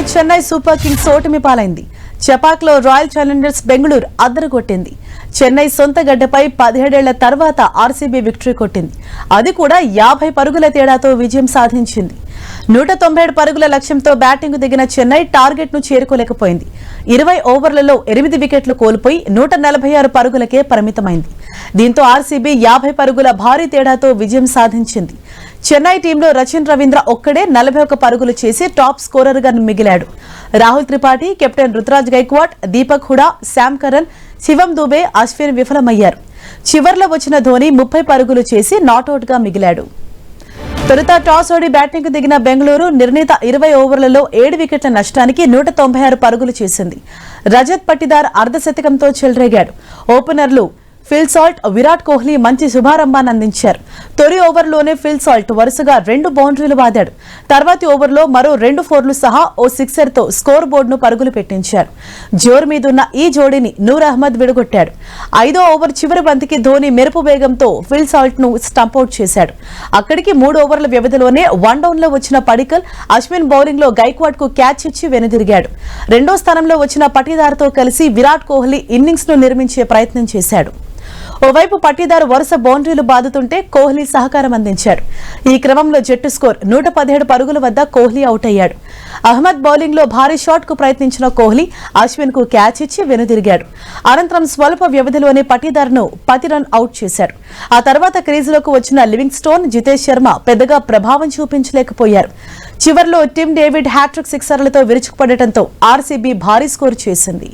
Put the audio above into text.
Chennai super Kings ఓటమి పాలైంది. చపాక్లో royal Challengers Bengaluru అద్దరగొట్టింది. Chennai సొంత గడ్డపై 17 ఏళ్ల తర్వాత ఆర్సీబీ విక్టరీ కొట్టింది. అది కూడా 50 పరుగుల తేడాతో విజయం సాధించింది. 197 పరుగుల లక్ష్యంతో బ్యాటింగ్ దిగిన చెన్నై టార్గెట్ ను చేరుకోలేకపోయింది. 20 ఓవర్లలో 8 వికెట్లు కోల్పోయి 146 పరుగులకే పరిమితమైంది. దీంతో ఆర్సీబీ 50 పరుగుల భారీ తేడాతో విజయం సాధించింది. చెన్నై టీంలో రచిన్ రవీంద్ర ఒక్కడే 41 పరుగులు చేసి టాప్ స్కోరర్ గా మిగిలాడు. Rahul Tripathi, captain Ruturaj Gaikwad, Deepak Hooda, Sam Curran, Shivam Dube, Ashwin విఫలమయ్యారు. చివర్లో వచ్చిన ధోని 30 పరుగులు చేసి నాట్అవుట్ గా మిగిలాడు. తొలుత టాస్ ఓడి బ్యాటింగ్ దిగిన బెంగళూరు నిర్ణీత 20 ఓవర్లలో 7 వికెట్ల నష్టానికి 196 పరుగులు చేసింది. రజత్ పట్టిదార్ అర్ధశతకంతో చెలరేగాడు. ఓపెనర్లు ఫిల్ సాల్ట్, విరాట్ కోహ్లీ మంచి శుభారంభాన్ని అందించారు. తొలి ఓవర్లోనే ఫిల్ సాల్ట్ వరుసగా 2 బౌండరీలు బాదాడు. తర్వాతి ఓవర్లో మరో 2 ఫోర్లు సహా ఓ సిక్సర్ తో స్కోర్ బోర్డును పరుగులు పెట్టించారు. జోరు మీదున్న ఈ జోడీని నూర్ అహ్మద్ విడగొట్టాడు. 5వ ఓవర్ చివరి బంతికి ధోని మెరుపు వేగంతో ఫిల్ సాల్ట్ ను స్టంపౌట్ చేశాడు. అక్కడికి 3 ఓవర్ల వ్యవధిలోనే 1 డౌన్ లో వచ్చిన పడికల్, అశ్విన్ బౌలింగ్ లో గైక్వాడ్ కు క్యాచ్ ఇచ్చి వెనుదిరిగాడు. 2వ స్థానంలో వచ్చిన పటీదార్ తో కలిసి విరాట్ కోహ్లీ ఇన్నింగ్స్ ను నిర్మించే ప్రయత్నం చేశాడు. ఓవైపు పట్టిదారు వరుస బౌండరీలు బాదుతుంటే కోహ్లీ సహకారం అందించాడు. ఈ క్రమంలో జట్టు స్కోర్ 117 పరుగుల వద్ద కోహ్లీ అవుట్ అయ్యాడు. అహ్మద్ బౌలింగ్ లో భారీ షాట్ కు ప్రయత్నించిన కోహ్లీ అశ్విన్ కు క్యాచ్ ఇచ్చి వెనుదిరిగాడు. అనంతరం స్వల్ప వ్యవధిలోనే పట్టిదార్ను 10 రన్ అవుట్ చేశాడు. ఆ తర్వాత క్రీజులోకి వచ్చిన లివింగ్ స్టోన్, జితేష్ శర్మ పెద్దగా ప్రభావం చూపించలేకపోయారు. చివర్లో టిమ్ డేవిడ్ హ్యాట్రిక్ సిక్సర్లతో విరుచుకుపడటంతో ఆర్సీబీ భారీ స్కోరు చేసింది.